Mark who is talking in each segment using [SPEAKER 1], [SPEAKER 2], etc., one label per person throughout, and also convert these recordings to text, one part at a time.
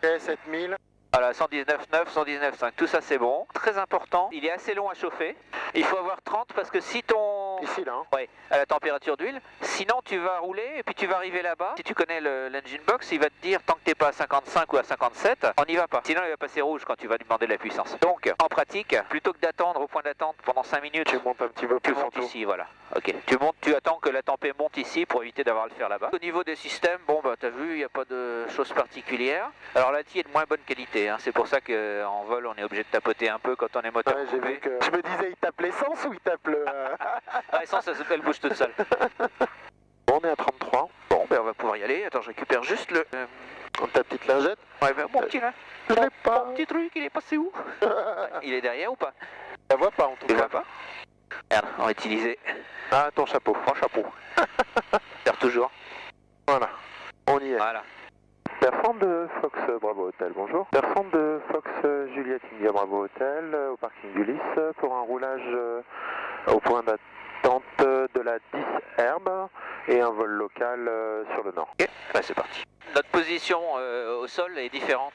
[SPEAKER 1] Ok, 7000.
[SPEAKER 2] Voilà, 119,9, 119,5, tout ça c'est bon. Très important, il est assez long à chauffer. Il faut avoir 30 parce que si ton...
[SPEAKER 1] Ici, là. Hein.
[SPEAKER 2] Ouais, à la température d'huile. Sinon tu vas rouler et puis tu vas arriver là-bas. Si tu connais l'engine box, il va te dire tant que t'es pas à 55 ou à 57, on n'y va pas. Sinon il va passer rouge quand tu vas lui demander de la puissance. Donc en pratique, plutôt que d'attendre au point d'attente pendant 5 minutes,
[SPEAKER 1] Tu montes un petit peu
[SPEAKER 2] tu
[SPEAKER 1] plus en
[SPEAKER 2] montes
[SPEAKER 1] tout.
[SPEAKER 2] ici, voilà. Ok. Tu montes, tu attends que la température monte ici pour éviter d'avoir à le faire là-bas. Au niveau des systèmes, bon bah t'as vu, il n'y a pas de choses particulières. Alors la TI est de moins bonne qualité, hein. C'est pour ça qu'en vol on est obligé de tapoter un peu, quand on est moteur
[SPEAKER 1] Ouais, j'ai vu que... Je me disais, il tape l'essence ou il tape le...
[SPEAKER 2] Ah, l'essence, elle bouge toute seule.
[SPEAKER 1] Bon, on est à 33.
[SPEAKER 2] Bon, ben on va pouvoir y aller. Attends, je récupère juste le...
[SPEAKER 1] Ta petite lingette.
[SPEAKER 2] Ouais, ben, mon petit là.
[SPEAKER 1] Je l'ai pas.
[SPEAKER 2] Mon petit truc, il est passé où? Il est derrière ou pas?
[SPEAKER 1] La vois pas en tout
[SPEAKER 2] Tu
[SPEAKER 1] cas.
[SPEAKER 2] vois pas? Regarde, on va utiliser
[SPEAKER 1] Ah, ton chapeau.
[SPEAKER 2] mon chapeau. Faire toujours.
[SPEAKER 1] Voilà. On y est.
[SPEAKER 2] Voilà.
[SPEAKER 1] Personne de Fox Bravo Hotel, bonjour. Personne de Fox Juliette India Bravo Hotel au parking du Lys pour un roulage au point d'attente de la 10 Herbe et un vol local sur le nord.
[SPEAKER 2] Ok, ben, c'est parti. Notre position au sol est différente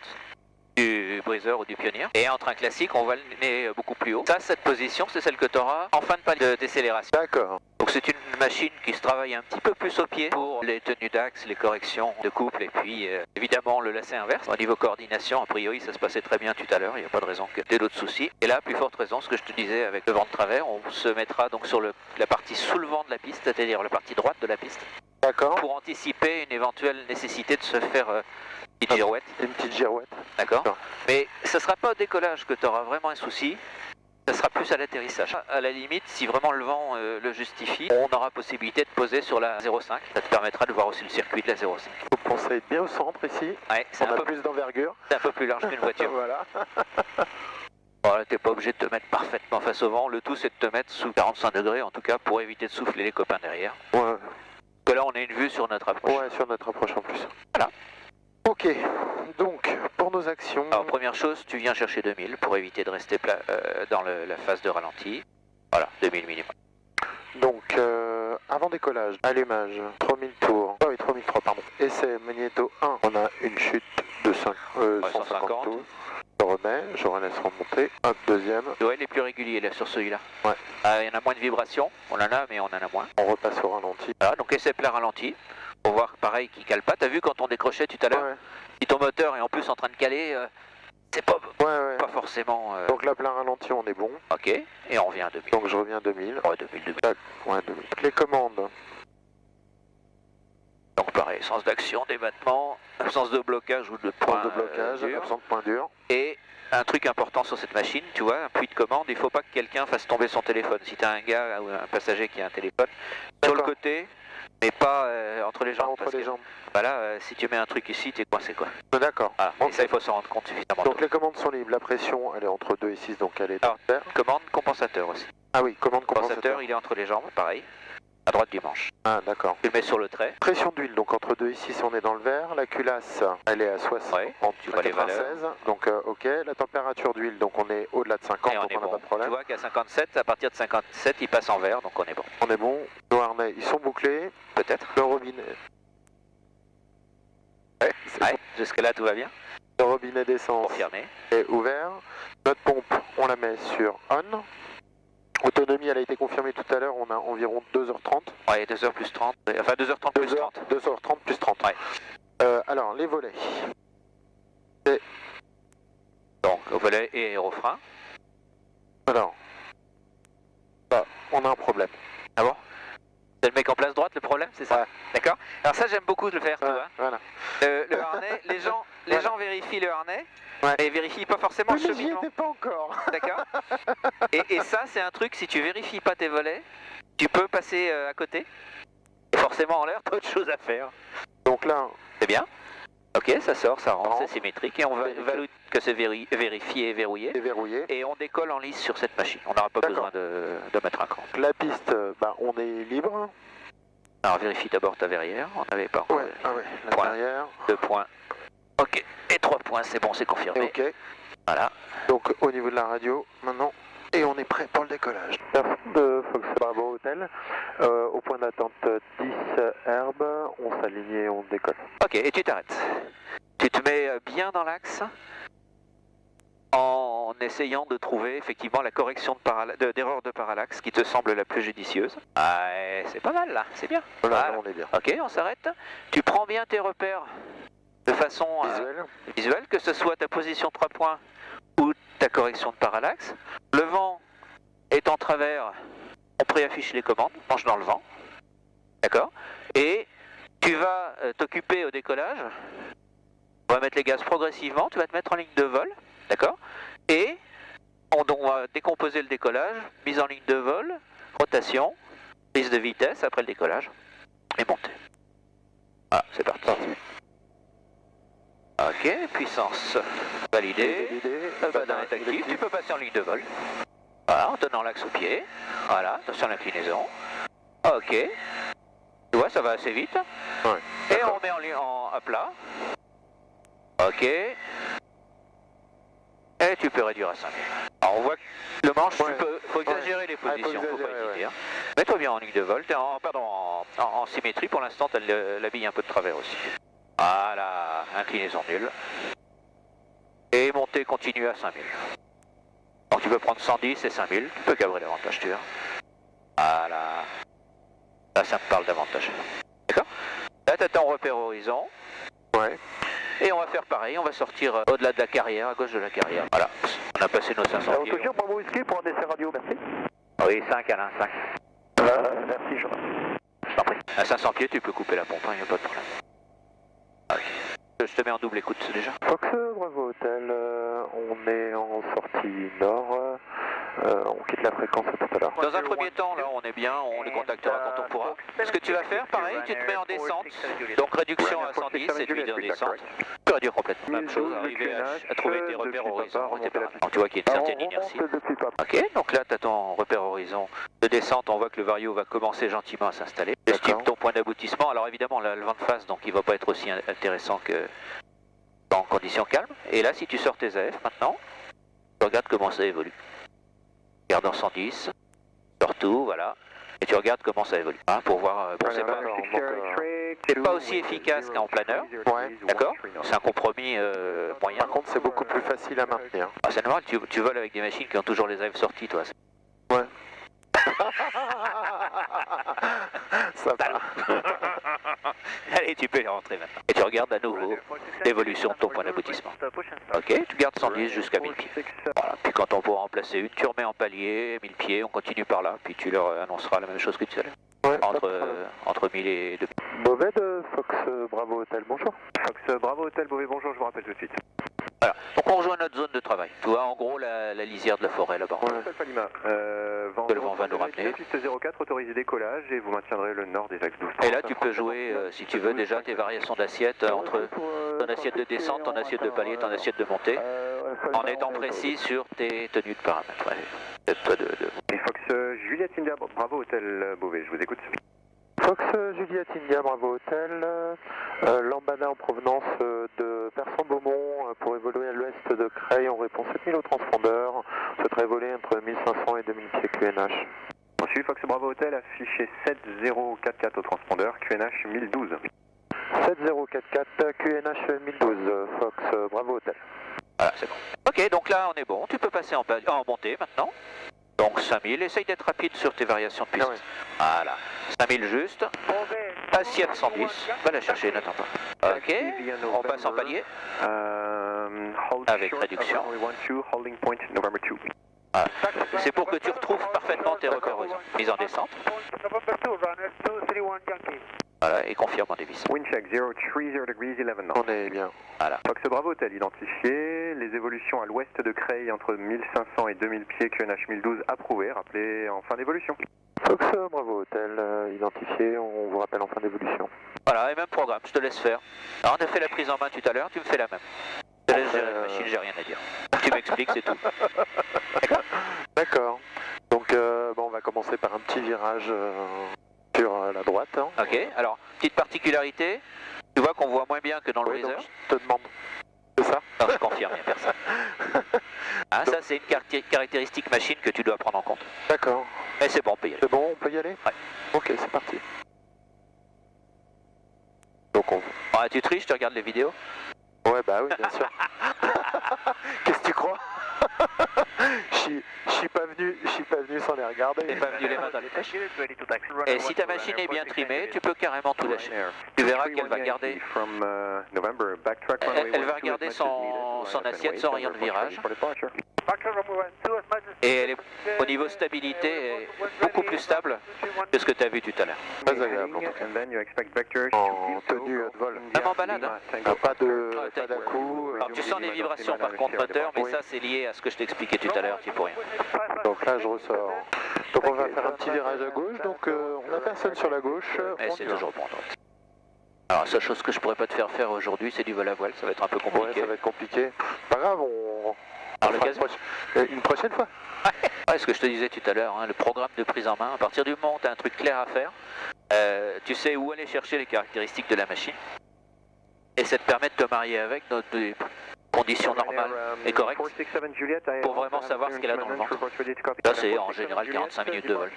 [SPEAKER 2] du Breezer ou du Pioneer. Et en train classique, on va le mener beaucoup plus haut. Ça, cette position, c'est celle que tu auras en fin de panne de décélération.
[SPEAKER 1] D'accord.
[SPEAKER 2] Donc c'est une machine qui se travaille un petit peu plus au pied pour les tenues d'axe, les corrections de couple et puis évidemment le lacet inverse. Au niveau coordination, a priori ça se passait très bien tout à l'heure, il n'y a pas de raison que des d'autres soucis. Et là, plus forte raison, ce que je te disais avec le vent de travers, on se mettra donc sur la partie sous le vent de la piste, c'est-à-dire la partie droite de la piste,
[SPEAKER 1] D'accord.
[SPEAKER 2] pour anticiper une éventuelle nécessité de se faire une petite girouette.
[SPEAKER 1] Une petite girouette.
[SPEAKER 2] D'accord.
[SPEAKER 1] D'accord.
[SPEAKER 2] Mais ce ne sera pas au décollage que tu auras vraiment un souci. Ça sera plus à l'atterrissage. À la limite, si vraiment le vent le justifie, on aura possibilité de poser sur la 0,5. Ça te permettra de voir aussi le circuit de la 0,5.
[SPEAKER 1] Vous pensez être bien au centre ici.
[SPEAKER 2] Ouais, c'est
[SPEAKER 1] On
[SPEAKER 2] un
[SPEAKER 1] a
[SPEAKER 2] peu
[SPEAKER 1] plus d'envergure.
[SPEAKER 2] c'est un peu plus large qu'une voiture.
[SPEAKER 1] Voilà.
[SPEAKER 2] Voilà, t'es pas obligé de te mettre parfaitement face au vent. Le tout, c'est de te mettre sous 45 degrés, en tout cas, pour éviter de souffler les copains derrière.
[SPEAKER 1] Ouais.
[SPEAKER 2] Parce que là, on a une vue sur notre approche.
[SPEAKER 1] Ouais, sur notre approche en plus.
[SPEAKER 2] Voilà.
[SPEAKER 1] Ok, donc pour nos actions...
[SPEAKER 2] Alors, première chose, tu viens chercher 2000 pour éviter de rester dans la phase de ralenti. Voilà, 2000 minimum.
[SPEAKER 1] Donc, avant décollage, allumage, 3000 tours. Ah oui, 3003, pardon. Essai magnéto 1, on a une chute de 150
[SPEAKER 2] 150.
[SPEAKER 1] tours. Je remets, je relaisse remonter. Hop, deuxième.
[SPEAKER 2] Ouais, il est plus régulier là, sur celui-là.
[SPEAKER 1] Ouais.
[SPEAKER 2] Il y en a moins de vibrations. On en a, mais on en a moins.
[SPEAKER 1] On repasse au ralenti.
[SPEAKER 2] Voilà, donc essai plein ralenti. Pour voir, pareil, qu'il cale pas. T'as vu quand on décrochait tout à l'heure?
[SPEAKER 1] Ouais,
[SPEAKER 2] Si ton moteur est en plus en train de caler, c'est pas
[SPEAKER 1] ouais.
[SPEAKER 2] pas forcément...
[SPEAKER 1] Donc là, plein ralenti, on est bon.
[SPEAKER 2] Ok, et on revient à 2000.
[SPEAKER 1] Donc je reviens 2000.
[SPEAKER 2] Ouais, 2000, 2000.
[SPEAKER 1] Tac, ouais, 2000. Les commandes.
[SPEAKER 2] Donc pareil, sens d'action, débattement, absence de blocage ou de point
[SPEAKER 1] Point de blocage,
[SPEAKER 2] dur.
[SPEAKER 1] absent de point dur.
[SPEAKER 2] Et un truc important sur cette machine, tu vois, un puits de commande, il faut pas que quelqu'un fasse tomber son téléphone. Si tu as un gars ou un passager qui a un téléphone, sur le côté, mais pas entre les jambes.
[SPEAKER 1] Entre
[SPEAKER 2] parce
[SPEAKER 1] les
[SPEAKER 2] que,
[SPEAKER 1] jambes.
[SPEAKER 2] Voilà, si tu mets un truc ici, t'es coincé quoi.
[SPEAKER 1] D'accord.
[SPEAKER 2] Ah,
[SPEAKER 1] Ok.
[SPEAKER 2] et ça, il faut s'en rendre compte suffisamment
[SPEAKER 1] Donc
[SPEAKER 2] tôt.
[SPEAKER 1] les commandes sont libres. La pression, elle est entre 2 et 6, donc elle est
[SPEAKER 2] Alors,
[SPEAKER 1] vert.
[SPEAKER 2] commande, compensateur aussi.
[SPEAKER 1] Ah oui, commande
[SPEAKER 2] Compensateur,
[SPEAKER 1] compensateur.
[SPEAKER 2] il est entre les jambes, pareil, à droite du manche.
[SPEAKER 1] Ah, d'accord.
[SPEAKER 2] Tu le mets sur le trait.
[SPEAKER 1] Pression d'huile, donc entre 2 et 6, on est dans le vert. La culasse, elle est à 60,
[SPEAKER 2] Ouais, tu vois les
[SPEAKER 1] 96, donc ok. La température d'huile, donc on est au-delà de 50,
[SPEAKER 2] Et on
[SPEAKER 1] donc
[SPEAKER 2] est
[SPEAKER 1] on n'a
[SPEAKER 2] bon.
[SPEAKER 1] pas de problème.
[SPEAKER 2] Tu vois qu'à 57, à partir de 57, il passe en vert, donc on est bon.
[SPEAKER 1] On est bon. Nos harnais, ils sont bouclés.
[SPEAKER 2] Peut-être.
[SPEAKER 1] Le robinet. Ouais, c'est
[SPEAKER 2] Ouais,
[SPEAKER 1] bon.
[SPEAKER 2] jusque-là, tout va bien.
[SPEAKER 1] Le robinet d'essence
[SPEAKER 2] Confirmé.
[SPEAKER 1] est ouvert. Notre pompe, on la met sur on. Autonomie, elle a été confirmée tout à l'heure. On a environ 2h30.
[SPEAKER 2] Ouais, 2h plus 30. Enfin, 2h30 plus 30.
[SPEAKER 1] 2h30 plus 30.
[SPEAKER 2] Ouais.
[SPEAKER 1] Alors, les volets.
[SPEAKER 2] Donc, au volet et au frein.
[SPEAKER 1] Alors, bah, on a un problème.
[SPEAKER 2] Ah bon? C'est le mec en place droite, le problème, c'est ça?
[SPEAKER 1] Ouais.
[SPEAKER 2] D'accord? Alors ça, j'aime beaucoup de le faire, tu vois.
[SPEAKER 1] Voilà.
[SPEAKER 2] Le harnais, les
[SPEAKER 1] Voilà.
[SPEAKER 2] gens vérifient le harnais,
[SPEAKER 1] Ouais.
[SPEAKER 2] et vérifient pas forcément le
[SPEAKER 1] Mais j'y
[SPEAKER 2] cheminement.
[SPEAKER 1] étais pas encore.
[SPEAKER 2] D'accord? Et ça, c'est un truc, si tu vérifies pas tes volets, tu peux passer à côté. Et forcément, en l'air, t'as autre chose à faire.
[SPEAKER 1] Donc là,
[SPEAKER 2] C'est bien? Ok, ça sort, ça rentre,
[SPEAKER 1] Rentre.
[SPEAKER 2] c'est symétrique, et on va valider que c'est vérifié et verrouillé.
[SPEAKER 1] c'est verrouillé.
[SPEAKER 2] Et on décolle en lice sur cette machine. On n'aura pas
[SPEAKER 1] D'accord.
[SPEAKER 2] besoin de mettre un cran.
[SPEAKER 1] La piste, bah, on est libre.
[SPEAKER 2] Alors vérifie d'abord ta verrière. On n'avait pas
[SPEAKER 1] Ouais, ah ouais, la
[SPEAKER 2] Point.
[SPEAKER 1] derrière.
[SPEAKER 2] 2 points. Ok. Et 3 points, c'est bon, c'est confirmé.
[SPEAKER 1] Ok.
[SPEAKER 2] Voilà.
[SPEAKER 1] Donc au niveau de la radio, maintenant, et on est prêt pour le décollage. Personne de Fox Bravo Hotel, au point d'attente 10 Herbe, on s'aligne et on décolle.
[SPEAKER 2] Ok, et tu t'arrêtes. Tu te mets bien dans l'axe en essayant de trouver effectivement la correction d'erreur de parallaxe qui te semble la plus judicieuse. Ah, c'est pas mal là, c'est bien.
[SPEAKER 1] Voilà, on est bien.
[SPEAKER 2] Ok, on s'arrête. Tu prends bien tes repères de façon visuelle, que ce soit ta position 3 points ou ta correction de parallaxe. Le vent est en travers, on préaffiche les commandes, mange dans le vent. D'accord? Et tu vas t'occuper au décollage. On va mettre les gaz progressivement, tu vas te mettre en ligne de vol. D'accord? Et on va décomposer le décollage, mise en ligne de vol, rotation, prise de vitesse après le décollage et montée. Voilà, c'est parti. Ok, puissance validée. Le badin est actif, tu peux passer en ligne de vol. Voilà, en tenant l'axe au pied. Voilà, attention à l'inclinaison. Ok. Tu vois, ça va assez vite.
[SPEAKER 1] Ouais,
[SPEAKER 2] et on met à plat. Ok. Et tu peux réduire à 5 000. Alors on voit que le manche, faut exagérer les positions, faut pas hésiter. Hein. Mets-toi bien en ligne de vol, t'es en symétrie, pour l'instant tu l'habille un peu de travers aussi. Voilà, inclinaison nulle. Et montée continue à 5000. Donc tu peux prendre 110 et 5000, tu peux cabrer davantage, tu vois. Voilà. Là ça me parle davantage. D'accord? Là tu as ton repère horizon.
[SPEAKER 1] Ouais.
[SPEAKER 2] Et on va faire pareil, on va sortir au-delà de la carrière, à gauche de la carrière. Voilà, on a passé nos 500 pieds.
[SPEAKER 3] Toujours Bravo Whisky pour un décès radio, merci.
[SPEAKER 2] Oui, 5 Alain, 5.
[SPEAKER 3] Merci,
[SPEAKER 2] Je t'en prie. À 500 pieds, tu peux couper la pompe, il n'y a pas de problème. Ok. Je te mets en double écoute déjà.
[SPEAKER 1] Fox Bravo Hotel, on est en sortie nord. On quitte la fréquence tout à l'heure.
[SPEAKER 2] Dans un premier temps, là, on est bien, on les contactera quand on pourra. Ce que tu vas faire, pareil, tu te mets en descente, donc réduction à 110 et puis en descente. Tu peux réduire complètement. Même chose, arriver à trouver tes repères horizon et tes paramètres. Donc tu vois qu'il y a une certaine inertie. Ok, donc là, tu as ton repère horizon de descente, on voit que le vario va commencer gentiment à s'installer. Estime ton point d'aboutissement. Alors évidemment, là, le vent de face, donc il ne va pas être aussi intéressant que en conditions calmes. Et là, si tu sors tes AF maintenant, tu regardes comment ça évolue. Regarde en 110, surtout, voilà, et tu regardes comment ça évolue, hein, pour voir, bon, c'est pas aussi efficace qu'en planeur, d'accord, c'est un compromis moyen.
[SPEAKER 1] Par contre, c'est beaucoup plus facile à maintenir.
[SPEAKER 2] Ah, c'est normal, tu voles avec des machines qui ont toujours les AF sorties, toi.
[SPEAKER 1] Ouais. Ça va.
[SPEAKER 2] Allez, tu peux y rentrer maintenant. Et tu regardes à nouveau l'évolution de ton point d'aboutissement. Ok, tu gardes 110 jusqu'à 1000 pieds. Voilà, puis quand on pourra en placer une, tu remets en palier, 1000 pieds, on continue par là, puis tu leur annonceras la même chose que tout à l'heure.
[SPEAKER 1] Ouais,
[SPEAKER 2] entre 1000 et 2000.
[SPEAKER 1] Beauvais de Fox Bravo Hotel, bonjour.
[SPEAKER 3] Fox Bravo Hotel, Beauvais, bonjour, je vous rappelle tout de suite.
[SPEAKER 2] Voilà, donc on rejoint notre zone de travail. Tu vois, en gros, la lisière de la forêt là-bas.
[SPEAKER 3] Palima,
[SPEAKER 2] Le vent va nous ramener.
[SPEAKER 3] Piste 04, autorisé décollage et vous maintiendrez le nord des axes 12.
[SPEAKER 2] Et là, tu peux jouer, si tu veux, déjà tes variations d'assiette entre ton assiette de descente, ton assiette de palier, ton assiette de montée, en étant précis sur tes tenues de paramètres. Ouais. C'est toi
[SPEAKER 3] Et Fox Juliette India, Bravo Hôtel Beauvais, je vous écoute.
[SPEAKER 1] Fox Juliette India, Bravo Hotel, lambada en provenance de Persan-Beaumont pour évoluer à l'ouest de Creil, on répond 7000 au transpondeur, on souhaiterait voler entre 1500 et 2000 pieds QNH.
[SPEAKER 3] Reçu, Fox Bravo Hotel, affiché 7044 au transpondeur, QNH 1012.
[SPEAKER 1] 7044 QNH 1012, Fox Bravo Hotel.
[SPEAKER 2] Voilà, c'est bon. Ok, donc là on est bon, tu peux passer en montée maintenant. Donc 5000, essaye d'être rapide sur tes variations de puissance. Voilà, 5000 juste. Assiette 110, va la chercher, n'attends pas. Ok, on passe en palier. Avec réduction. Voilà. C'est pour que tu retrouves parfaitement tes repères horizon. Mise en descente. Voilà, et confirme en dévissant.
[SPEAKER 3] Windcheck 030 degrees 11 knots.
[SPEAKER 1] On est bien.
[SPEAKER 2] Voilà.
[SPEAKER 3] Fox Bravo Hotel identifié. Les évolutions à l'ouest de Creil entre 1500 et 2000 pieds QNH 1012 approuvées. Rappelez en fin d'évolution.
[SPEAKER 1] Fox Bravo Hotel identifié, on vous rappelle en fin d'évolution.
[SPEAKER 2] Voilà, et même programme, je te laisse faire. Alors on a fait la prise en main tout à l'heure, tu me fais la même. Je te laisse gérer la machine, j'ai rien à dire. Tu m'expliques, c'est tout. D'accord.
[SPEAKER 1] D'accord. Donc bon, on va commencer par un petit virage sur la droite. Hein.
[SPEAKER 2] Ok, alors, petite particularité, tu vois qu'on voit moins bien que dans le Blazer.
[SPEAKER 1] Je te demande. C'est ça?
[SPEAKER 2] Non, je confirme, il n'y a personne. Hein, ça, c'est une caractéristique machine que tu dois prendre en compte.
[SPEAKER 1] D'accord.
[SPEAKER 2] Mais c'est bon, on peut y aller.
[SPEAKER 1] C'est bon, on peut y aller?
[SPEAKER 2] Ouais.
[SPEAKER 1] Ok, c'est parti. Donc on...
[SPEAKER 2] Ah, tu triches, tu regardes les vidéos?
[SPEAKER 1] Ouais, bah oui, bien sûr. Qu'est-ce que tu crois? Je suis pas venu sans les regarder.
[SPEAKER 2] T'es pas venu les mains dans les poches. Et si ta machine est bien trimée, tu peux carrément tout lâcher. Tu verras qu'elle va garder. Elle va regarder son assiette sans rayon de virage. Et elle est, au niveau stabilité, elle est beaucoup plus stable que ce que tu as vu tout à l'heure.
[SPEAKER 1] Très agréable en tout cas. En tenue de vol.
[SPEAKER 2] Même en balade. Hein.
[SPEAKER 1] Ah, pas d'à-coup.
[SPEAKER 2] Alors tu sens les vibrations par contre moteur, mais ça c'est lié à ce que je t'ai expliqué tout à l'heure, tu pour rien.
[SPEAKER 1] Donc là je ressors. Donc on va faire un petit virage à gauche, donc on n'a personne sur la gauche.
[SPEAKER 2] Mais c'est toujours bon. Alors la seule chose que je pourrais pas te faire faire aujourd'hui, c'est du vol à voile, ça va être un peu compliqué.
[SPEAKER 1] Ouais, ça va être compliqué. Pas grave, on
[SPEAKER 2] alors,
[SPEAKER 1] une prochaine fois.
[SPEAKER 2] Ouais, ce que je te disais tout à l'heure, hein, le programme de prise en main, à partir du moment où tu as un truc clair à faire, tu sais où aller chercher les caractéristiques de la machine. Et ça te permet de te marier avec dans des conditions normales et correctes pour vraiment savoir ce qu'elle a dans le ventre. Là, c'est en général 45 minutes de vol.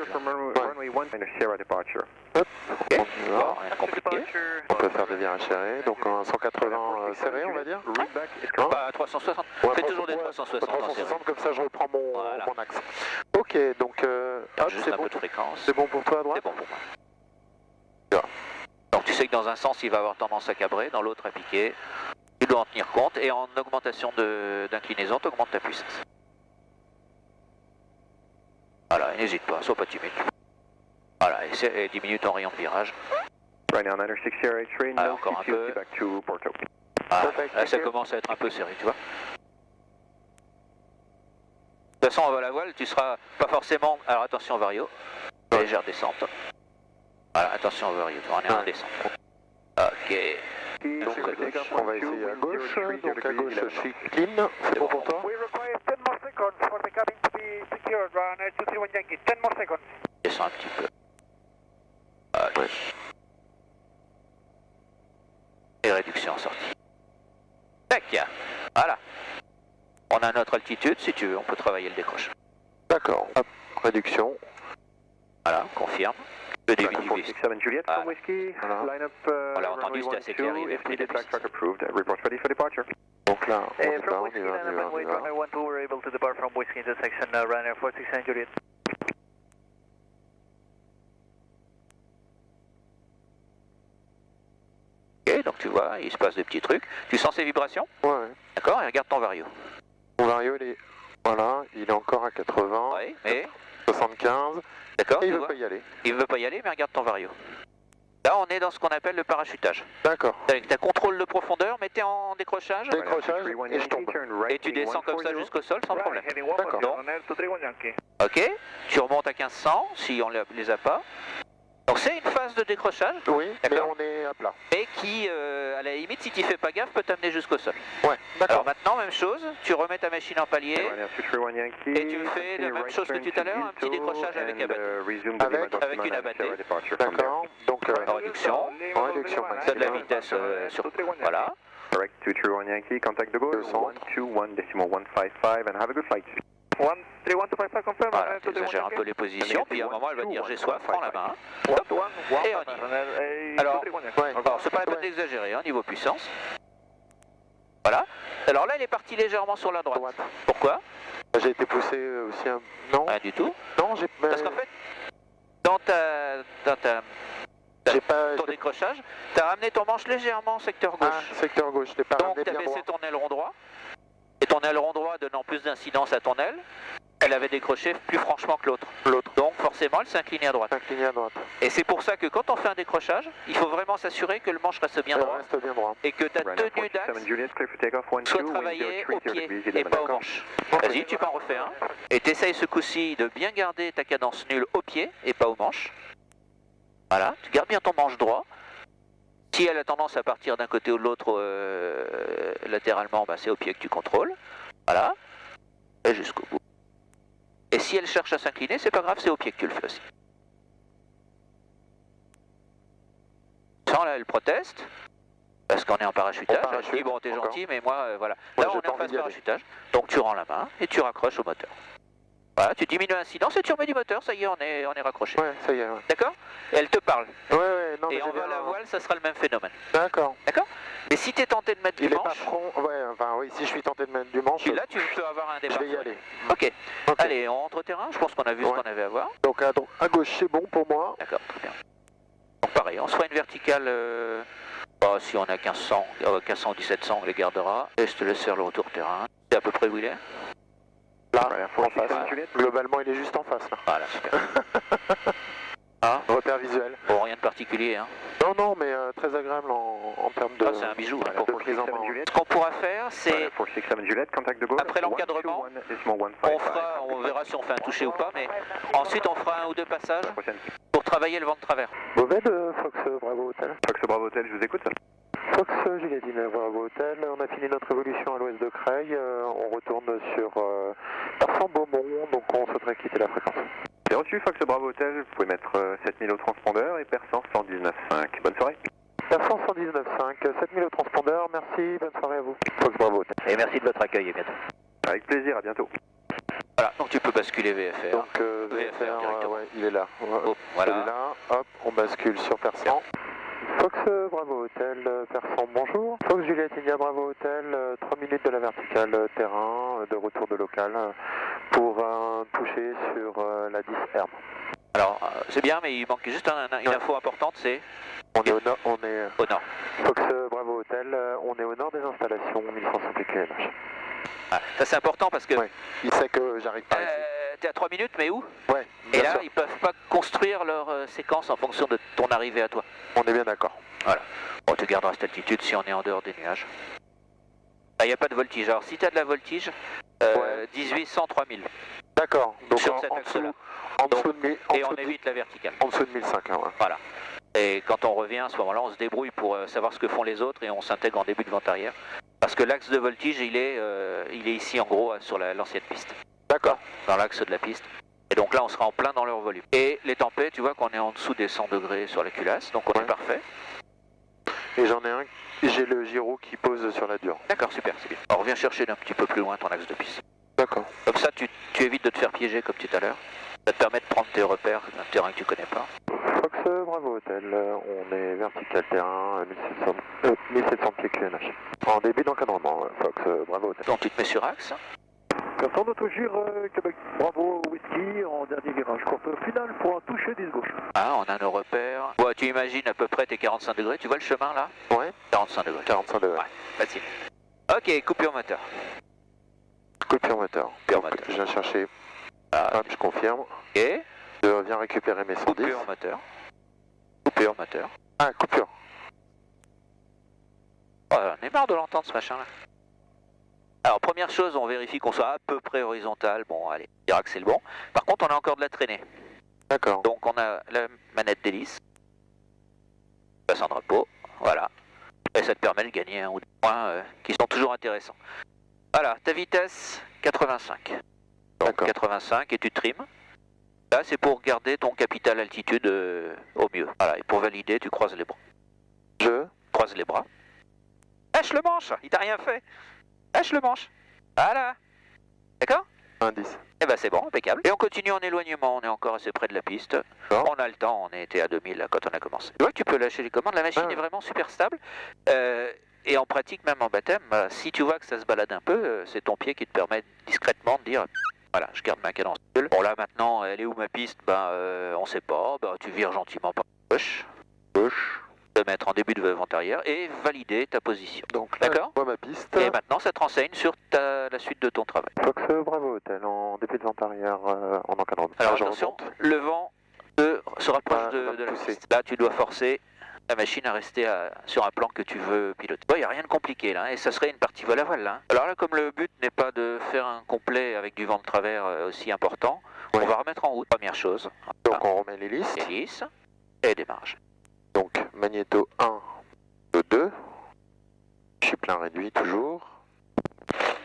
[SPEAKER 1] Hop, on y va.
[SPEAKER 2] Bon, rien de compliqué.
[SPEAKER 1] On peut faire des virages serrés, donc un 180 serré on va dire.
[SPEAKER 2] Bah, 360.
[SPEAKER 1] Ouais,
[SPEAKER 2] Fais toujours des 360 en série.
[SPEAKER 1] 360 comme ça je reprends
[SPEAKER 2] Voilà.
[SPEAKER 1] mon axe. Ok, donc hop,
[SPEAKER 2] Juste
[SPEAKER 1] c'est
[SPEAKER 2] un
[SPEAKER 1] bon.
[SPEAKER 2] peu de fréquence.
[SPEAKER 1] C'est bon pour toi à droite?
[SPEAKER 2] C'est bon pour moi. Donc tu sais que dans un sens il va avoir tendance à cabrer, dans l'autre à piquer. Tu dois en tenir compte et en augmentation d'inclinaison, tu augmentes ta puissance. Voilà, n'hésite pas, sois pas timide. Voilà, et diminue ton rayon de virage. Ah, encore un peu. Ah, là ça commence à être un peu serré, tu vois. De toute façon, en vol à voile, tu seras pas forcément... Alors attention au vario, légère descente. Voilà, attention au vario, on est en descente. Ok.
[SPEAKER 1] Donc à gauche, on va essayer à gauche, donc à gauche je suis clean, c'est bon pour toi?
[SPEAKER 2] Descends un petit peu.
[SPEAKER 1] Ouais.
[SPEAKER 2] Et réduction en sortie. Tac, voilà. On a notre altitude, si tu veux, on peut travailler le décrochage.
[SPEAKER 1] D'accord, hop, réduction.
[SPEAKER 2] Voilà, confirme. Le débit du vis.
[SPEAKER 3] Ah.
[SPEAKER 2] On l'a entendu, c'était assez clair, il avait pris la vis.
[SPEAKER 1] Donc là, on y va, on y va, on y va, on y va.
[SPEAKER 2] Ok, donc tu vois, il se passe des petits trucs. Tu sens ces vibrations?
[SPEAKER 1] Ouais.
[SPEAKER 2] D'accord, et regarde ton vario.
[SPEAKER 1] Mon vario, il est... Voilà, il est encore à 80,
[SPEAKER 2] Oui, mais...
[SPEAKER 1] 75,
[SPEAKER 2] D'accord,
[SPEAKER 1] et il
[SPEAKER 2] tu
[SPEAKER 1] veut
[SPEAKER 2] vois.
[SPEAKER 1] pas y aller.
[SPEAKER 2] Il veut pas y aller, mais regarde ton vario. Là, on est dans ce qu'on appelle le parachutage.
[SPEAKER 1] D'accord.
[SPEAKER 2] Avec ta contrôle de profondeur, mais t'es en décrochage.
[SPEAKER 1] Décrochage, et je tombe.
[SPEAKER 2] Et tu descends comme ça jusqu'au sol sans problème.
[SPEAKER 1] D'accord.
[SPEAKER 2] Ok, tu remontes à 1500 si on les a pas. Donc c'est une phase de décrochage,
[SPEAKER 1] Oui, mais
[SPEAKER 2] D'accord.
[SPEAKER 1] on est à plat.
[SPEAKER 2] mais qui, à la limite, si tu fais pas gaffe, peut t'amener jusqu'au sol.
[SPEAKER 1] Ouais,
[SPEAKER 2] Alors
[SPEAKER 1] d'accord.
[SPEAKER 2] maintenant, même chose, tu remets ta machine en palier et tu fais la même chose que tout à l'heure, un petit décrochage avec abattu. Avec une abattée.
[SPEAKER 1] D'accord, donc
[SPEAKER 2] En réduction,
[SPEAKER 1] en réduction
[SPEAKER 2] t'as de la
[SPEAKER 1] maximum.
[SPEAKER 2] vitesse sur... Voilà.
[SPEAKER 3] Correct, 231 Yankee, contact the go, 121.155 and have a good flight. 131.55 confirm.
[SPEAKER 2] Voilà, tu exagères un peu les positions, puis à un moment elle va te dire j'ai soif, prends la main. Hop, et on y va. Alors, c'est pas la peine d'exagérer, hein, niveau puissance. Voilà. Alors là, elle est partie légèrement sur la droite. Pourquoi?
[SPEAKER 1] J'ai été poussé aussi un... Non,
[SPEAKER 2] Rien du tout.
[SPEAKER 1] non, j'ai...
[SPEAKER 2] Parce qu'en fait, dans ton décrochage, tu as ramené ton manche légèrement secteur gauche.
[SPEAKER 1] Ah, secteur gauche, je l'ai pas
[SPEAKER 2] Donc
[SPEAKER 1] ramené
[SPEAKER 2] tu as
[SPEAKER 1] bien
[SPEAKER 2] baissé
[SPEAKER 1] droit.
[SPEAKER 2] ton aileron droit. Et ton aileron droit donnant plus d'incidence à ton aile, elle avait décroché plus franchement que l'autre. Donc forcément, elle s'est inclinée à droite.
[SPEAKER 1] Incliné à droite.
[SPEAKER 2] Et c'est pour ça que quand on fait un décrochage, il faut vraiment s'assurer que le manche reste bien
[SPEAKER 1] Elle
[SPEAKER 2] droit
[SPEAKER 1] reste bien droit.
[SPEAKER 2] et que ta tenue d'axe soit travaillée au pied et pas au manche. Vas-y, tu peux en refaire un. Et t'essayes ce coup-ci de bien garder ta cadence nulle au pied et pas au manche. Voilà, tu gardes bien ton manche droit. Si elle a tendance à partir d'un côté ou de l'autre latéralement, bah, c'est au pied que tu contrôles. Voilà. Et jusqu'au bout. Et si elle cherche à s'incliner, c'est pas grave, c'est au pied que tu le fais aussi. Sans là, elle proteste. Parce qu'on est en parachutage. Elle se dit, bon, t'es gentil, mais moi, voilà.
[SPEAKER 1] Moi,
[SPEAKER 2] Là,
[SPEAKER 1] j'ai
[SPEAKER 2] on est
[SPEAKER 1] pas
[SPEAKER 2] en
[SPEAKER 1] envie
[SPEAKER 2] phase
[SPEAKER 1] d'y aller.
[SPEAKER 2] parachutage. Donc, tu rends la main et tu raccroches au moteur. Voilà, tu diminues l'incidence et tu remets du moteur, ça y est, on est raccroché.
[SPEAKER 1] Ouais, ça y est, ouais.
[SPEAKER 2] D'accord? Et elle te parle.
[SPEAKER 1] Ouais, non, mais
[SPEAKER 2] Et
[SPEAKER 1] j'ai
[SPEAKER 2] en bas
[SPEAKER 1] bien-
[SPEAKER 2] la voile, ça sera le même phénomène.
[SPEAKER 1] D'accord.
[SPEAKER 2] D'accord? Mais si tu es tenté de mettre du
[SPEAKER 1] Il est pas
[SPEAKER 2] manche,
[SPEAKER 1] front, ouais, enfin oui, si je suis tenté de mettre du manche,
[SPEAKER 2] là tu peux avoir un
[SPEAKER 1] je
[SPEAKER 2] départ.
[SPEAKER 1] vais y aller.
[SPEAKER 2] Ok.
[SPEAKER 1] Ok.
[SPEAKER 2] Allez, on rentre au terrain, je pense qu'on a vu ce
[SPEAKER 1] Ouais.
[SPEAKER 2] qu'on avait à voir.
[SPEAKER 1] Donc à gauche, c'est bon pour moi.
[SPEAKER 2] D'accord, très bien. Donc pareil, on se fera une verticale, si on a 1500, 1500 ou 1700, on les gardera. Et je te laisse faire le retour terrain. C'est à peu près où il est?
[SPEAKER 1] Là,
[SPEAKER 3] pour
[SPEAKER 1] en face. Globalement, il est juste en face, là.
[SPEAKER 2] Voilà, super. Ah,
[SPEAKER 1] Repère visuel.
[SPEAKER 2] bon, rien de particulier, hein.
[SPEAKER 1] Non, mais très agréable en termes de,
[SPEAKER 2] Ah, c'est un bijou. Hein,
[SPEAKER 1] de prise en main.
[SPEAKER 2] Ce qu'on pourra faire, c'est...
[SPEAKER 3] 467 Juliette, contact de Gaulle.
[SPEAKER 2] Après l'encadrement, on verra si on fait un toucher ou pas, mais ensuite on fera un ou deux passages pour travailler le vent de travers.
[SPEAKER 1] Beauvais de Fox Bravo Hotel.
[SPEAKER 3] Fox Bravo Hotel, je vous écoute.
[SPEAKER 1] Fox Juliette Bravo Hotel, on a fini notre évolution à l'ouest de Creil, on retourne sur Persan-Beaumont, donc on souhaiterait quitter la fréquence.
[SPEAKER 3] J'ai reçu Fox Bravo Hotel, vous pouvez mettre 7000 au transpondeur et Persan 119.5. Bonne soirée.
[SPEAKER 1] Persan 119.5, 7000 au transpondeur, merci, bonne soirée à vous. Fox Bravo Hotel.
[SPEAKER 2] Et merci de votre accueil, et bientôt.
[SPEAKER 3] Avec plaisir, à bientôt.
[SPEAKER 2] Voilà, donc tu peux basculer VFR.
[SPEAKER 1] Donc VFR,
[SPEAKER 2] directement.
[SPEAKER 1] ouais, il est là.
[SPEAKER 2] Hop, voilà.
[SPEAKER 1] Celui-là, hop, on bascule sur Persan. Fox Bravo Hotel, Persan, bonjour. Fox Juliette India Bravo Hotel, 3 minutes de la verticale terrain, de retour de local, pour un toucher sur la 10 Herbe.
[SPEAKER 2] Alors, c'est bien, mais il manque juste une info importante, c'est
[SPEAKER 1] On est au nord, on est
[SPEAKER 2] au nord.
[SPEAKER 1] Fox Bravo Hotel, on est au nord des installations, 1500 PQMH.
[SPEAKER 2] Ah, ça c'est important parce que
[SPEAKER 1] Ouais, il sait que j'arrive pas ici.
[SPEAKER 2] t'es à 3 minutes, mais où?
[SPEAKER 1] Ouais,
[SPEAKER 2] Et
[SPEAKER 1] bien
[SPEAKER 2] là,
[SPEAKER 1] sûr.
[SPEAKER 2] ils peuvent pas construire leur séquence en fonction de ton arrivée à toi.
[SPEAKER 1] On est bien d'accord.
[SPEAKER 2] Voilà. Bon, tu garderas cette altitude si on est en dehors des nuages. Il n'y a pas de voltige. Alors, si tu as de la voltige,
[SPEAKER 1] Ouais.
[SPEAKER 2] 1800, 3000.
[SPEAKER 1] D'accord, donc
[SPEAKER 2] Sur
[SPEAKER 1] en
[SPEAKER 2] cet
[SPEAKER 1] dessous,
[SPEAKER 2] axe-là.
[SPEAKER 1] en dessous de 1000,
[SPEAKER 2] Et on évite la verticale.
[SPEAKER 1] en dessous de 1005, hein, ouais.
[SPEAKER 2] Voilà. Et quand on revient, à ce moment-là, on se débrouille pour savoir ce que font les autres et on s'intègre en début de vente arrière. Parce que l'axe de voltige, il est ici, en gros, sur l'ancienne piste.
[SPEAKER 1] D'accord.
[SPEAKER 2] Dans l'axe de la piste. Et donc là, on sera en plein dans leur volume. Et les tempêtes, tu vois qu'on est en dessous des 100 degrés sur la culasse, donc on
[SPEAKER 1] Ouais.
[SPEAKER 2] est parfait.
[SPEAKER 1] Et j'en ai un, j'ai le gyro qui pose sur la dure.
[SPEAKER 2] D'accord, super, c'est bien. Alors, reviens chercher d'un petit peu plus loin ton axe de piste.
[SPEAKER 1] D'accord.
[SPEAKER 2] Comme ça, tu évites de te faire piéger comme tout à l'heure. Ça te permet de prendre tes repères d'un terrain que tu connais pas.
[SPEAKER 1] Fox Bravo Hotel, on est vertical terrain, 1700 pieds QNH. En début d'encadrement, Fox Bravo Hotel.
[SPEAKER 2] Donc tu te mets sur axe.
[SPEAKER 4] Persan d'autogire, Québec Bravo Whisky en dernier virage. Courte finale pour un toucher 10 gauche.
[SPEAKER 2] Ah, on a nos repères. Ouais, tu imagines à peu près tes 45 degrés. Tu vois le chemin là?
[SPEAKER 1] Ouais,
[SPEAKER 2] 45 degrés.
[SPEAKER 1] 45 degrés.
[SPEAKER 2] Ouais, facile. Ok, coupure moteur.
[SPEAKER 1] Coupure moteur.
[SPEAKER 2] Coupure moteur.
[SPEAKER 1] Je viens chercher.
[SPEAKER 2] Ah,
[SPEAKER 1] Hop, je confirme.
[SPEAKER 2] ok.
[SPEAKER 1] Je viens récupérer mes 110.
[SPEAKER 2] Coupure moteur. Coupure moteur.
[SPEAKER 1] Ah, coupure.
[SPEAKER 2] Oh, on est marre de l'entendre ce machin là. Alors première chose, on vérifie qu'on soit à peu près horizontal. Bon, allez, on dira que c'est le bon. Par contre, on a encore de la traînée.
[SPEAKER 1] D'accord.
[SPEAKER 2] Donc on a la manette d'hélice. Passe en drapeau. Voilà. Et ça te permet de gagner un ou deux points qui sont toujours intéressants. Voilà, ta vitesse 85. Donc
[SPEAKER 1] D'accord.
[SPEAKER 2] 85 et tu trimes. Là, c'est pour garder ton capital altitude au mieux. Voilà, et pour valider, tu croises les bras.
[SPEAKER 1] Je
[SPEAKER 2] Croise les bras. Lâche le manche, il t'a rien fait. Lâche le manche. Voilà. D'accord?
[SPEAKER 1] indice.
[SPEAKER 2] Eh ben c'est bon, impeccable. Et on continue en éloignement, on est encore assez près de la piste.
[SPEAKER 1] D'accord.
[SPEAKER 2] On a le temps, on était à 2000 là, quand on a commencé. Tu vois que tu peux lâcher les commandes, la machine
[SPEAKER 1] Ah.
[SPEAKER 2] est vraiment super stable. Et en pratique, même en baptême, si tu vois que ça se balade un peu, c'est ton pied qui te permet discrètement de dire voilà, je garde ma cadence. Bon là maintenant, elle est où ma piste? On sait pas, tu vires gentiment par gauche.
[SPEAKER 1] Gauche.
[SPEAKER 2] Te mettre en début de vente arrière et valider ta position.
[SPEAKER 1] Donc là,
[SPEAKER 2] D'accord.
[SPEAKER 1] je vois ma piste.
[SPEAKER 2] Et maintenant, ça te renseigne sur la suite de ton travail.
[SPEAKER 1] Fox Bravo Hotel en début de vente arrière en encadrement.
[SPEAKER 2] Alors
[SPEAKER 1] Là, je
[SPEAKER 2] attention,
[SPEAKER 1] remonte.
[SPEAKER 2] le vent se rapproche
[SPEAKER 1] Va
[SPEAKER 2] de la
[SPEAKER 1] pousser.
[SPEAKER 2] piste. Là, tu dois forcer la machine à rester sur un plan que tu veux piloter. Il n'y a rien de compliqué là, et ça serait une partie vol à voile là. Alors là, comme le but n'est pas de faire un complet avec du vent de travers aussi important,
[SPEAKER 1] Ouais.
[SPEAKER 2] on va remettre en route. Première chose,
[SPEAKER 1] Donc on remet l'hélice.
[SPEAKER 2] hélice et démarrage.
[SPEAKER 1] Donc magnéto 1, 2. Je suis plein réduit toujours.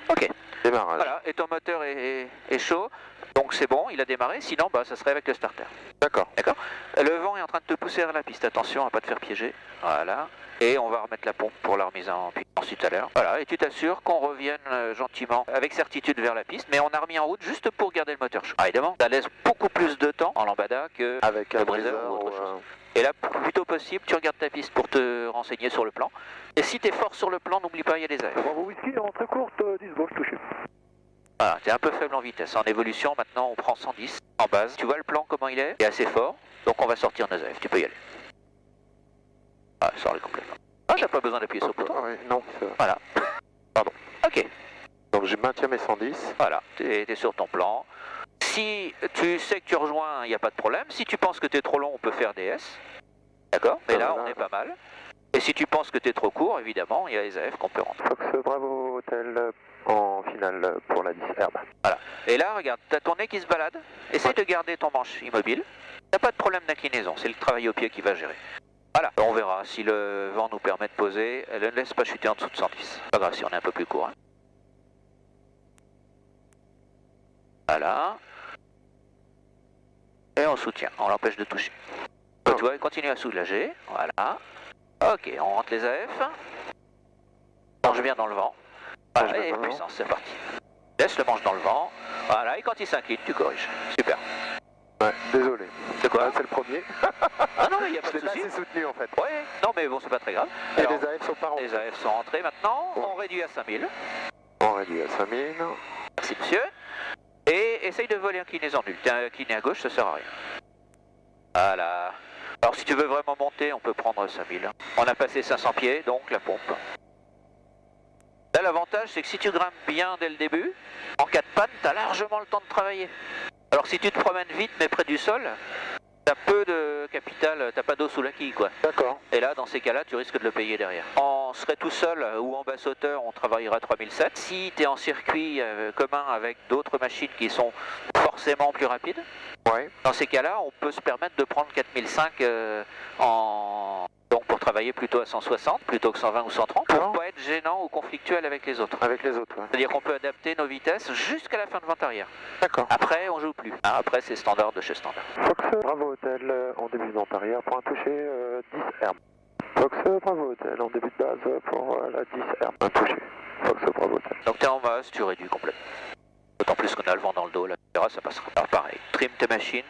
[SPEAKER 2] Ok,
[SPEAKER 1] Démarrage.
[SPEAKER 2] voilà, et ton moteur est chaud. Donc Donc c'est bon, il a démarré, sinon bah, ça serait avec le starter.
[SPEAKER 1] D'accord.
[SPEAKER 2] D'accord. Le vent est en train de te pousser vers la piste, attention à ne pas te faire piéger. Voilà. Et on va remettre la pompe pour la remise en puissance tout à l'heure. Voilà, et tu t'assures qu'on revienne gentiment, avec certitude vers la piste, mais on a remis en route juste pour garder le moteur chaud. Ah, évidemment, ça laisse beaucoup plus de temps en lambada que
[SPEAKER 1] Avec
[SPEAKER 2] le
[SPEAKER 1] un
[SPEAKER 2] briseur ou autre
[SPEAKER 1] briseur,
[SPEAKER 2] chose. Et là, plutôt possible, tu regardes ta piste pour te renseigner sur le plan. Et si tu es fort sur le plan, n'oublie pas, il y a des AF.
[SPEAKER 4] Bravo Whisky, en très courte, 10 gauche touché.
[SPEAKER 2] Voilà, tu es un peu faible en vitesse. En évolution, maintenant, on prend 110 en base. Tu vois le plan, comment il est? Il est assez fort, donc on va sortir nos AF. Tu peux y aller. Ah, sors-les complètement. Ah, j'ai pas besoin d'appuyer sur le bouton.
[SPEAKER 1] Oui, non, c'est...
[SPEAKER 2] Voilà.
[SPEAKER 1] Pardon.
[SPEAKER 2] Ok.
[SPEAKER 1] Donc je maintiens mes 110.
[SPEAKER 2] Voilà, tu es sur ton plan. Si tu sais que tu rejoins, il n'y a pas de problème. Si tu penses que tu es trop long, on peut faire DS. D'accord? Mais là,
[SPEAKER 1] Voilà.
[SPEAKER 2] on est pas mal. Et si tu penses que tu es trop court, évidemment, il y a les AF qu'on peut rentrer.
[SPEAKER 1] Fox Bravo Hotel en finale pour la 10 Herbe.
[SPEAKER 2] Voilà. Et là, regarde, tu as ton nez qui se balade. Essaye de garder ton manche immobile. T'as pas de problème d'inclinaison, c'est le travail au pied qui va gérer. Voilà, on verra si le vent nous permet de poser. Elle ne laisse pas chuter en dessous de 110. Pas grave si on est un peu plus court. Hein. Voilà. Et on soutient, on l'empêche de toucher. Tu vois, il continue à soulager. Voilà. Ok, on rentre les AF. Mange bien dans le vent. Voilà, et puissance, c'est parti. Laisse le manche dans le vent. Voilà, et quand il s'incline, tu corriges. Super.
[SPEAKER 1] Ouais, désolé.
[SPEAKER 2] C'est quoi?
[SPEAKER 1] C'est le premier.
[SPEAKER 2] Ah non, mais il n'y a pas
[SPEAKER 1] Je
[SPEAKER 2] de
[SPEAKER 1] l'ai pas
[SPEAKER 2] souci.
[SPEAKER 1] assez soutenu en fait.
[SPEAKER 2] Ouais, non, mais bon, c'est pas très grave.
[SPEAKER 1] Et
[SPEAKER 2] Alors,
[SPEAKER 1] les AF sont pas rentrés.
[SPEAKER 2] les AF sont rentrés maintenant. On réduit à 5000.
[SPEAKER 1] On réduit à 5000.
[SPEAKER 2] Merci, monsieur. Et essaye de voler inclinaison nulle. T'es incliné à gauche, ça sert à rien. Voilà. Alors, si tu veux vraiment monter, on peut prendre 5000. On a passé 500 pieds, donc la pompe. Là, l'avantage, c'est que si tu grimpes bien dès le début, en cas de panne, tu as largement le temps de travailler. Alors, si tu te promènes vite, mais près du sol, tu as peu de capital, tu pas d'eau sous la quille, quoi.
[SPEAKER 1] D'accord.
[SPEAKER 2] Et là, dans ces cas-là, tu risques de le payer derrière. On serait tout seul ou en basse hauteur, on travaillera 3007. Si tu es en circuit commun avec d'autres machines qui sont forcément plus rapides,
[SPEAKER 1] Ouais.
[SPEAKER 2] dans ces cas-là, on peut se permettre de prendre 4005 donc pour travailler plutôt à 160 plutôt que 120 ou 130 pour pas être gênant ou conflictuel avec les autres.
[SPEAKER 1] Avec les autres, ouais.
[SPEAKER 2] C'est-à-dire qu'on peut adapter nos vitesses jusqu'à la fin de vente arrière.
[SPEAKER 1] D'accord.
[SPEAKER 2] Après, on joue plus. Hein, après, c'est standard de chez standard.
[SPEAKER 1] Fox Bravo Hotel en début de vente arrière pour un toucher 10 Herbe. Fox Bravo Hotel en début de base pour la 10 Herbe. Un touché. Fox Bravo Hotel.
[SPEAKER 2] Donc t'es en masse, tu réduis complètement. D'autant plus qu'on a le vent dans le dos, là, ça passera. Alors pareil, trim ta machine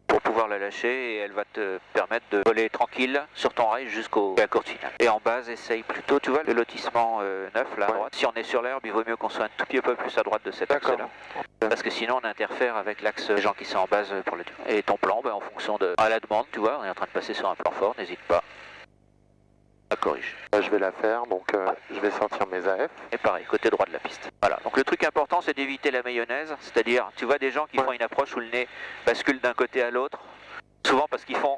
[SPEAKER 2] pour pouvoir la lâcher et elle va te permettre de voler tranquille sur ton rail jusqu'à la courte finale. Et en base, essaye plutôt, tu vois, le lotissement neuf là à droite. Si on est sur l'herbe, il vaut mieux qu'on soit un tout petit peu plus à droite de cet axe-là. Parce que sinon on interfère avec l'axe des gens qui sont en base pour le tour. Et ton plan, ben, en fonction de à la demande, tu vois, on est en train de passer sur un plan fort, n'hésite pas à corriger.
[SPEAKER 1] Je vais la faire, donc je vais sortir mes AF.
[SPEAKER 2] Et pareil, côté droit de la piste. Voilà, donc le truc important c'est d'éviter la mayonnaise, c'est-à-dire, tu vois des gens qui font une approche où le nez bascule d'un côté à l'autre, souvent parce qu'ils font,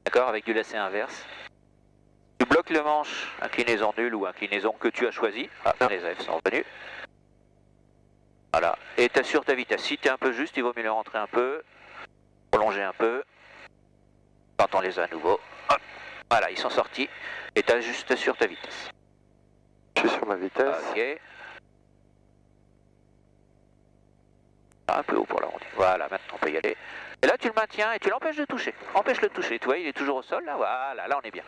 [SPEAKER 2] d'accord, avec du lacet inverse. Tu bloques le manche, inclinaison nulle ou inclinaison que tu as choisi. Ah, les AF sont revenus. Voilà, et t'assures ta vitesse. Si t'es un peu juste, il vaut mieux le rentrer un peu, prolonger un peu. Quand on les a à nouveau. Hop. Voilà, ils sont sortis et t'ajustes sur ta vitesse.
[SPEAKER 1] Je suis sur ma vitesse.
[SPEAKER 2] Ok. Un peu haut pour l'arrondi. Voilà, maintenant on peut y aller. Et là tu le maintiens et tu l'empêches de toucher. Empêche-le de toucher. Tu vois, il est toujours au sol là. Voilà, là on est bien.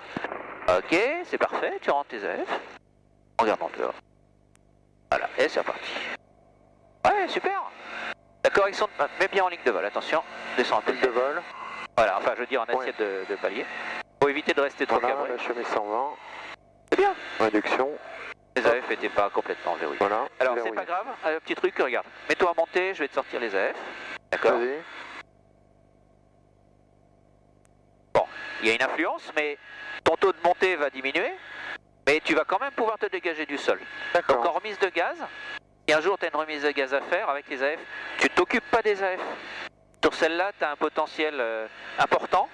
[SPEAKER 2] Ok, c'est parfait. Tu rentres tes AF. Regarde en dehors. Voilà, et c'est reparti. Ouais, super. La correction, mets bien en ligne de vol. Attention, descends un peu
[SPEAKER 1] De vol.
[SPEAKER 2] Voilà, enfin je veux dire en assiette de palier. Faut éviter de rester trop
[SPEAKER 1] Voilà,
[SPEAKER 2] cabré.
[SPEAKER 1] là, je mets 120.
[SPEAKER 2] C'est bien.
[SPEAKER 1] Réduction.
[SPEAKER 2] Les AF n'étaient pas complètement verrouillés.
[SPEAKER 1] Voilà.
[SPEAKER 2] Alors c'est
[SPEAKER 1] verrouillé.
[SPEAKER 2] pas grave, petit truc, regarde. Mets-toi à monter, je vais te sortir les AF. D'accord.
[SPEAKER 1] Vas-y.
[SPEAKER 2] Bon, il y a une influence, mais ton taux de montée va diminuer, mais tu vas quand même pouvoir te dégager du sol. Donc en
[SPEAKER 1] D'accord.
[SPEAKER 2] remise de gaz, si un jour tu as une remise de gaz à faire avec les AF, tu ne t'occupes pas des AF. Sur celle-là, tu as un potentiel important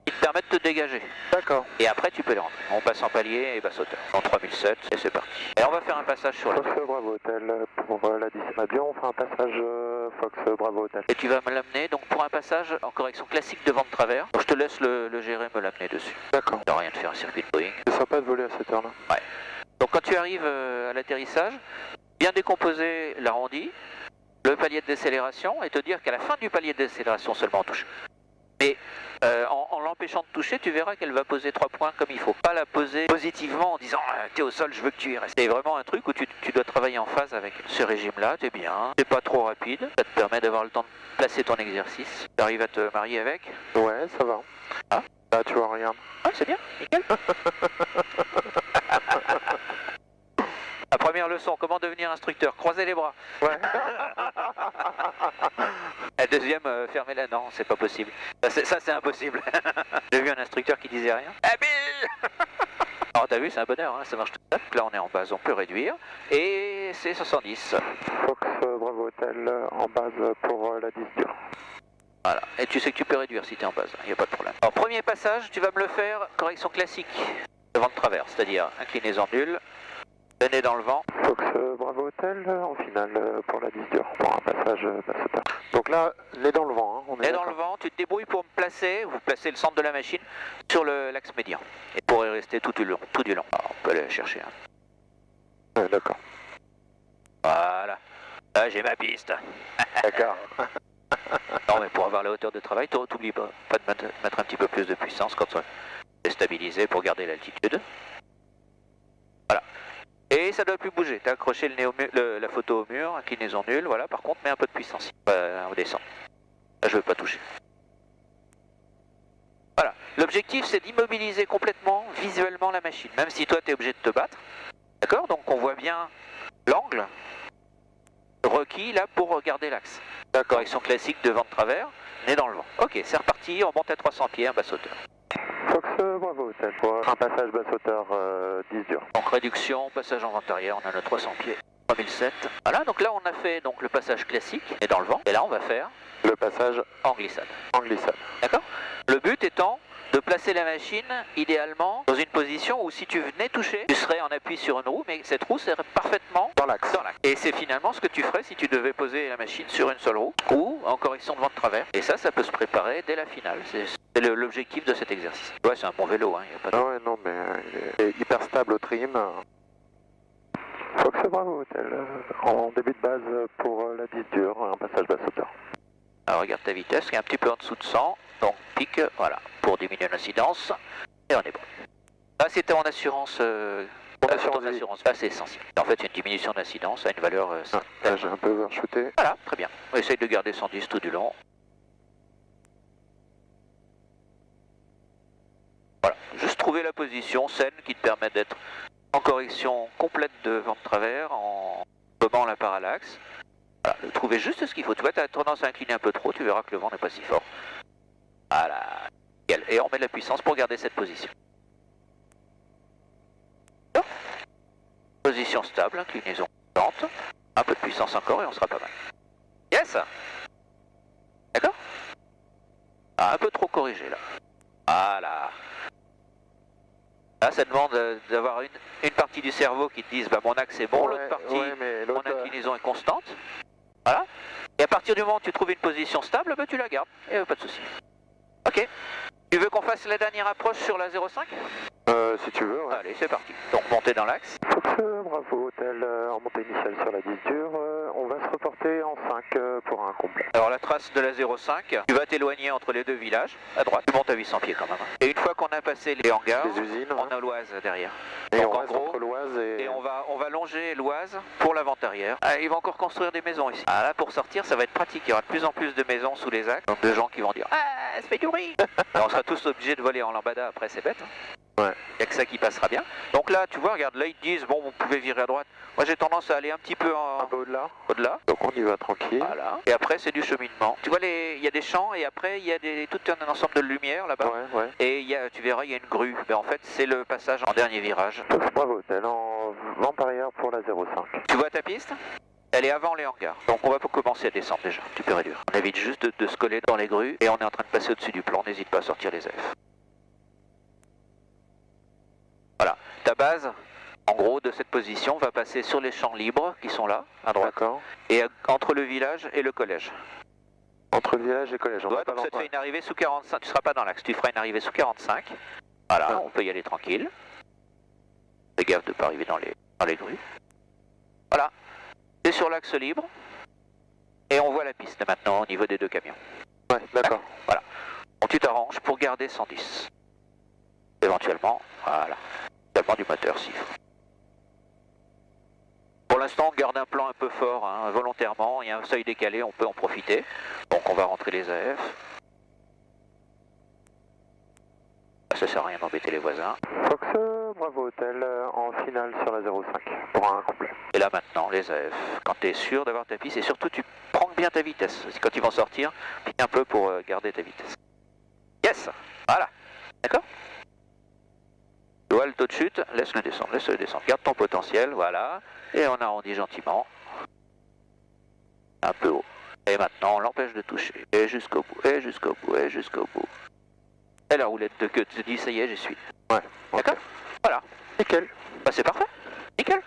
[SPEAKER 2] qui te permet de te dégager.
[SPEAKER 1] D'accord.
[SPEAKER 2] Et après, tu peux les rentrer. On passe en palier et basse hauteur. En 3007, et c'est parti. Et on va faire un passage sur la...
[SPEAKER 1] Fox Bravo Hotel pour la 10 avion. On fait un passage Fox Bravo Hotel.
[SPEAKER 2] Et tu vas me l'amener, donc pour un passage en correction classique de vent de travers. Donc je te laisse le gérer, me l'amener dessus.
[SPEAKER 1] D'accord.
[SPEAKER 2] Ça n'a rien de faire un circuit de Boeing.
[SPEAKER 1] C'est sympa de voler à cette heure-là.
[SPEAKER 2] Donc quand tu arrives à l'atterrissage, bien décomposer l'arrondi, le palier de décélération et te dire qu'à la fin du palier de décélération seulement on touche. Mais en l'empêchant de toucher, tu verras qu'elle va poser 3 points comme il faut. Pas la poser positivement en disant t'es au sol, je veux que tu y restes. C'est vraiment un truc où tu dois travailler en phase avec ce régime-là, t'es bien, c'est pas trop rapide, ça te permet d'avoir le temps de placer ton exercice. Tu arrives à te marier avec?
[SPEAKER 1] Ouais, ça va.
[SPEAKER 2] Ah.
[SPEAKER 1] Là, tu vois, regarde.
[SPEAKER 2] Ah, c'est bien, nickel. La première leçon, comment devenir instructeur? Croiser les bras.
[SPEAKER 1] Ouais.
[SPEAKER 2] La deuxième, fermer la... Non, c'est pas possible. Ça c'est impossible. J'ai vu un instructeur qui disait rien. Habile. Alors t'as vu, c'est un bonheur, hein, ça marche tout ça. Là on est en base, on peut réduire. Et c'est 70.
[SPEAKER 1] Fox Bravo Hotel en base pour la 10 dure.
[SPEAKER 2] Voilà, et tu sais que tu peux réduire si tu es en base, il n'y a pas de problème. Alors premier passage, tu vas me le faire, correction classique, de vent de travers, c'est-à-dire inclinaison nulle, le nez dans le vent.
[SPEAKER 1] Fox Bravo Hotel en finale pour la 10 dure, pour un passage basse hauteur. Donc là, nez dans le vent, hein, on est
[SPEAKER 2] Nez dans le vent, tu te débrouilles pour me placer, vous placez le centre de la machine sur l'axe médian. Et pour y rester tout du long. Alors, on peut aller chercher. Hein.
[SPEAKER 1] D'accord.
[SPEAKER 2] Voilà, là j'ai ma piste.
[SPEAKER 1] D'accord.
[SPEAKER 2] Non mais pour avoir la hauteur de travail, t'oublies pas de mettre un petit peu plus de puissance quand c'est stabilisé pour garder l'altitude. Voilà. Et ça doit plus bouger, t'as accroché le nez la photo au mur, inclinaison nulle, voilà, par contre mets un peu de puissance, on descend. Là je veux pas toucher. Voilà, l'objectif c'est d'immobiliser complètement, visuellement la machine, même si toi t'es obligé de te battre, d'accord? Donc on voit bien l'angle requis là pour regarder l'axe. D'accord, correction classique de vent de travers, nez dans le vent. Ok, c'est reparti, on monte à 300 pieds, un basse hauteur.
[SPEAKER 1] Fox Bravo Hotel pour un passage basse hauteur 10 dure.
[SPEAKER 2] Donc réduction, passage en vent arrière, on a nos 300 pieds, 3007. Voilà, donc là on a fait donc, le passage classique, nez dans le vent, et là on va faire
[SPEAKER 1] le passage
[SPEAKER 2] en glissade.
[SPEAKER 1] En glissade.
[SPEAKER 2] D'accord? Le but étant de placer la machine idéalement dans une position où si tu venais toucher, tu serais en appui sur une roue, mais cette roue serait parfaitement
[SPEAKER 1] dans l'axe.
[SPEAKER 2] Et c'est finalement ce que tu ferais si tu devais poser la machine sur une seule roue ou en correction de vent de travers. Et ça peut se préparer dès la finale. C'est l'objectif de cet exercice. Ouais, c'est un bon vélo, hein, y a pas de...
[SPEAKER 1] Ah ouais, non, mais il est hyper stable au trim. Fox Bravo Hotel en début de base pour la 10 dure, un passage basse hauteur.
[SPEAKER 2] Alors regarde ta vitesse, qui est un petit peu en dessous de 100, donc pique, voilà, pour diminuer l'incidence, et on est bon. Là c'était en assurance, assurance, là c'est essentiel. En fait, une diminution d'incidence à une valeur...
[SPEAKER 1] là j'ai un peu overshooté.
[SPEAKER 2] Voilà, très bien. On essaye de garder 110 tout du long. Voilà, juste trouver la position saine qui te permet d'être en correction complète de vent de travers, en gommant la parallaxe. Voilà, trouver juste ce qu'il faut. Tu vois, tu as tendance à incliner un peu trop, tu verras que le vent n'est pas si fort. Voilà, et on met de la puissance pour garder cette position. Position stable, inclinaison lente, un peu de puissance encore et on sera pas mal. Yes. D'accord? Un peu trop corrigé là. Voilà. Là, ça demande d'avoir une partie du cerveau qui te dise bah, mon axe est bon,
[SPEAKER 1] ouais,
[SPEAKER 2] l'autre partie,
[SPEAKER 1] ouais, mais
[SPEAKER 2] mon inclinaison est constante. Voilà. Et à partir du moment où tu trouves une position stable, bah, tu la gardes. Et pas de souci. Ok. Tu veux qu'on fasse la dernière approche sur la 0,5 ?
[SPEAKER 1] Si tu veux, ouais.
[SPEAKER 2] Allez, c'est parti. Donc, montée dans l'axe.
[SPEAKER 1] Fox Bravo Hotel en montée initiale sur la 10 dure. On va se reporter en 5 pour un complet.
[SPEAKER 2] Alors, la trace de la 0,5, tu vas t'éloigner entre les deux villages, à droite. Tu montes à 800 pieds quand même. Et une fois qu'on a passé les hangars,
[SPEAKER 1] les usines,
[SPEAKER 2] on a l'Oise derrière.
[SPEAKER 1] Et
[SPEAKER 2] donc,
[SPEAKER 1] on
[SPEAKER 2] en
[SPEAKER 1] reste
[SPEAKER 2] gros,
[SPEAKER 1] entre l'Oise
[SPEAKER 2] et on va longer l'Oise pour la vente arrière. Ah, ils vont encore construire des maisons ici. Ah, là, pour sortir, ça va être pratique. Il y aura de plus en plus de maisons sous les axes. Donc, de gens qui vont dire ah, ça fait du bruit. On sera tous obligés de voler en lambada après, c'est bête. Hein.
[SPEAKER 1] Ouais.
[SPEAKER 2] Il n'y a que ça qui passera bien. Donc là, tu vois, regarde, là ils te disent, bon, vous pouvez virer à droite. Moi j'ai tendance à aller un petit peu
[SPEAKER 1] un peu au-delà.
[SPEAKER 2] Au-delà.
[SPEAKER 1] Donc on y va tranquille.
[SPEAKER 2] Voilà. Et après, c'est du cheminement. Tu vois, il y a des champs et après, il y a tout un ensemble de lumière là-bas.
[SPEAKER 1] Ouais, ouais.
[SPEAKER 2] Et tu verras, il y a une grue. Ben, en fait, c'est le passage en dernier virage.
[SPEAKER 1] Fox Bravo Hotel en vente arrière pour la 0,5.
[SPEAKER 2] Tu vois ta piste ? Elle est avant les hangars. Donc on va commencer à descendre déjà. Tu peux réduire. On évite juste de se coller dans les grues et on est en train de passer au-dessus du plan. N'hésite pas à sortir les F. Voilà, ta base, en gros, de cette position, va passer sur les champs libres qui sont là, à droite.
[SPEAKER 1] D'accord.
[SPEAKER 2] Et entre le village et le collège.
[SPEAKER 1] Entre le village et le collège, on va pas
[SPEAKER 2] donc ça te
[SPEAKER 1] longtemps.
[SPEAKER 2] fait une arrivée sous 45, tu seras pas dans l'axe, tu feras une arrivée sous 45. Voilà,
[SPEAKER 1] Ah.
[SPEAKER 2] on peut y aller tranquille. Fais gaffe de ne pas arriver dans les grues. Voilà, c'est sur l'axe libre. et on voit la piste maintenant au niveau des deux camions.
[SPEAKER 1] Ouais, d'accord.
[SPEAKER 2] Voilà. Bon, tu t'arranges pour garder 110. Éventuellement, voilà. Éventuellement du moteur s'il faut. Pour l'instant, on garde un plan un peu fort, hein, volontairement. Il y a un seuil décalé, on peut en profiter. Donc on va rentrer les AF. Ça sert à rien d'embêter les voisins.
[SPEAKER 1] Fox Bravo Hotel en finale sur la 05 pour un complet.
[SPEAKER 2] Et là maintenant, les AF, quand tu es sûr d'avoir ta piste, et surtout tu prends bien ta vitesse. Quand ils vont sortir, pique un peu pour garder ta vitesse. Yes, voilà, d'accord. Le taux de chute, laisse-le descendre, laisse-le descendre. Garde ton potentiel, voilà. Et on arrondit gentiment. Un peu haut. Et maintenant, on l'empêche de toucher. Et jusqu'au bout, et jusqu'au bout, et jusqu'au bout. Et la roulette de queue te dit, ça y est, j'y suis.
[SPEAKER 1] Ouais,
[SPEAKER 2] d'accord. Voilà.
[SPEAKER 1] Nickel.
[SPEAKER 2] Bah c'est parfait. Nickel.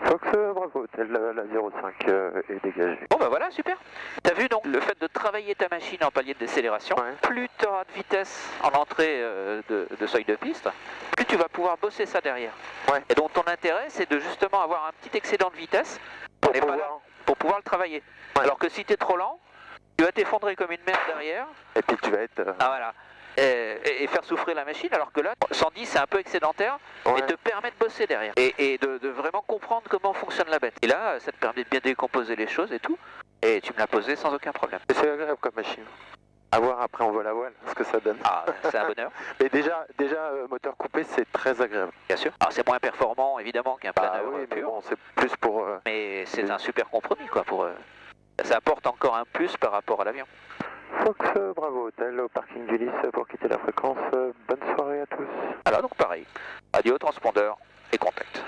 [SPEAKER 1] Fox Bravo Hotel, la 05 est dégagée.
[SPEAKER 2] Bon bah voilà, super. T'as vu donc le fait de travailler ta machine en palier de décélération,
[SPEAKER 1] Ouais.
[SPEAKER 2] plus tu auras de vitesse en entrée de seuil de piste, plus tu vas pouvoir bosser ça derrière.
[SPEAKER 1] Ouais.
[SPEAKER 2] Et donc ton intérêt c'est de justement avoir un petit excédent de vitesse pour pouvoir le travailler.
[SPEAKER 1] Ouais.
[SPEAKER 2] Alors que si tu es trop lent, tu vas t'effondrer comme une merde derrière.
[SPEAKER 1] Et puis tu vas être...
[SPEAKER 2] Ah voilà. Et faire souffrir la machine, alors que là, 110 c'est un peu excédentaire,
[SPEAKER 1] Ouais.
[SPEAKER 2] mais te permet de bosser derrière. Et de vraiment comprendre comment fonctionne la bête. Et là, ça te permet de bien décomposer les choses et tout. Et tu me l'as posé sans aucun problème.
[SPEAKER 1] Et c'est agréable comme machine. À voir après on voit la voile, ce que ça donne.
[SPEAKER 2] Ah, c'est un bonheur,
[SPEAKER 1] Mais déjà moteur coupé, c'est très agréable.
[SPEAKER 2] bien sûr. Alors c'est moins performant évidemment qu'un
[SPEAKER 1] Ah
[SPEAKER 2] planeur
[SPEAKER 1] oui, mais
[SPEAKER 2] pur,
[SPEAKER 1] bon, c'est plus pour...
[SPEAKER 2] mais c'est un super compromis quoi. Ça apporte encore un plus par rapport à l'avion.
[SPEAKER 1] Fox Bravo Hotel au parking du Lys pour quitter la fréquence. Bonne soirée à tous.
[SPEAKER 2] Alors donc pareil, radio, transpondeur et contact.